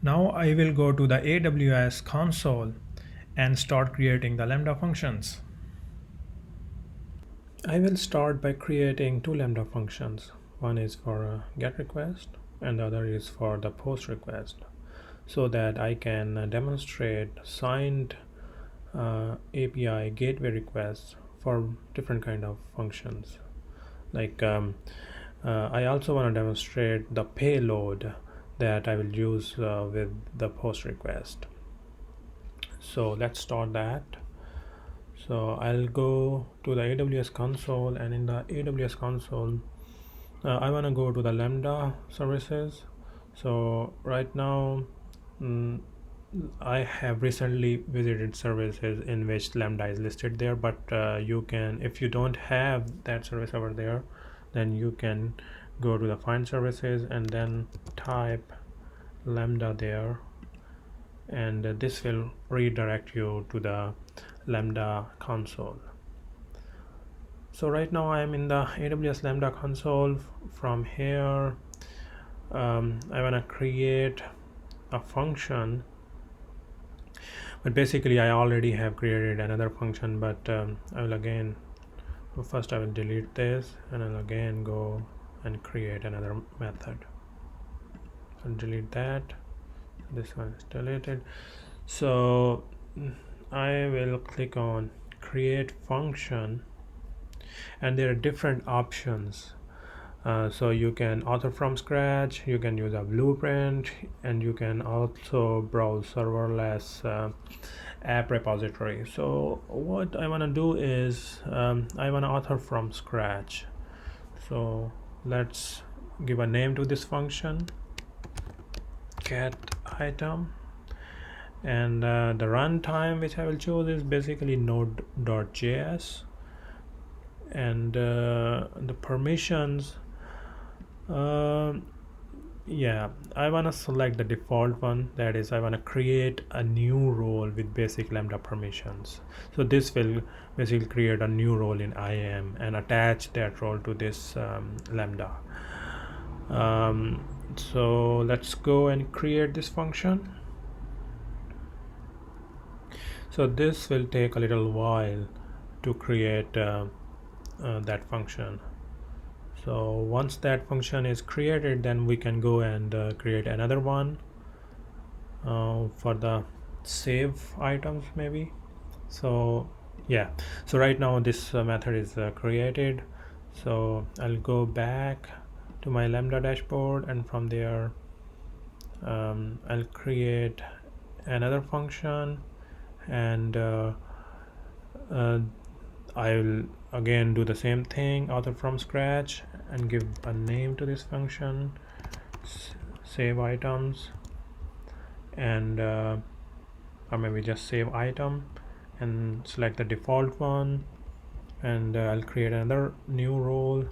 Now I will go to the AWS Console and start creating the Lambda functions. I will start by creating two Lambda functions. One is for a GET request and the other is for the POST request, so that I can demonstrate signed API gateway requests for different kind of functions. Like I also want to demonstrate the payload that I will use with the POST request. So let's start that. So I'll go to the AWS console, and in the AWS console I want to go to the Lambda services. So right now I have recently visited services in which Lambda is listed there, but you can, if you don't have that service over there, then you can go to the find services and then type Lambda there, and this will redirect you to the Lambda console. So right now I am in the AWS Lambda console. From here I want to create a function, but basically I already have created another function, but I will again, first I will delete this and I'll again go and create another method. I'll delete that, this one is deleted. So I will click on create function, and there are different options. So you can author from scratch, you can use a blueprint, and you can also browse serverless app repository. So what I want to do is I want to author from scratch. So let's give a name to this function, get item, and the runtime which I will choose is basically node.js, and the permissions, yeah, I want to select the default one, that is I want to create a new role with basic Lambda permissions. So this will basically create a new role in IAM and attach that role to this Lambda. So let's go and create this function. So this will take a little while to create that function. So once that function is created, then we can go and create another one for the save items maybe. So yeah, so right now this method is created. So I'll go back to my Lambda dashboard, and from there I'll create another function, and I will again do the same thing, author from scratch, and give a name to this function, save items, and or maybe just save item, and select the default one, and I'll create another new role,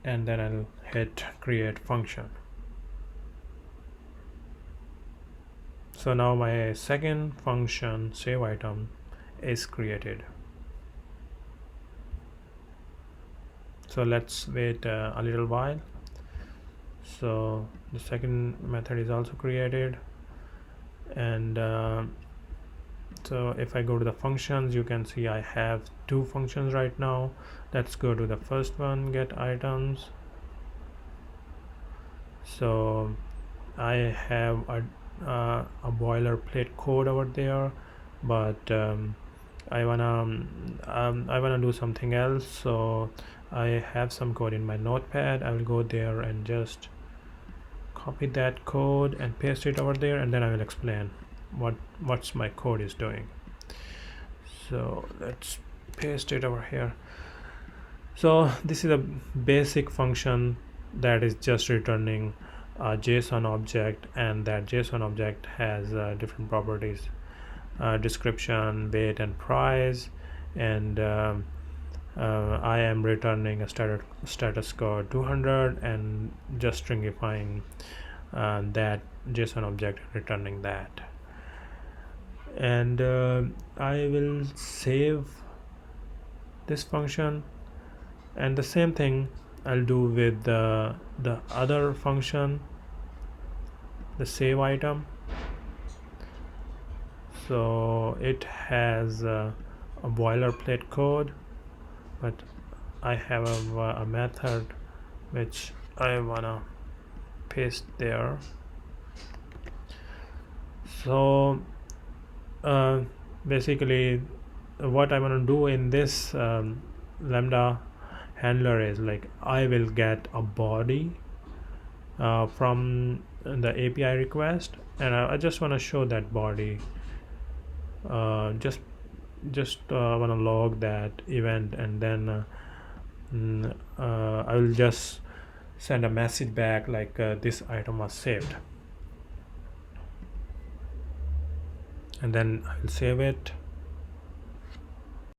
and then I'll hit create function. So now my second function, save item, is created. So let's wait a little while. So the second method is also created, and so if I go to the functions, you can see I have two functions right now. Let's go to the first one, get items. So I have a boilerplate code over there, but I wanna do something else. So I have some code in my notepad. I will go there and just copy that code and paste it over there, and then I will explain what's my code is doing. So let's paste it over here. So this is a basic function that is just returning a JSON object, and that JSON object has different properties, description, weight, and price, and I am returning a status code 200 and just stringifying that JSON object, returning that. And I will save this function, and the same thing I'll do with the other function. the save item. So it has a boilerplate code, but I have a method which I wanna paste there. So basically what I want to do in this Lambda handler is like I will get a body from the API request, and I just want to show that body. Just want to log that event, and then I will just send a message back like this item was saved, and then I will save it.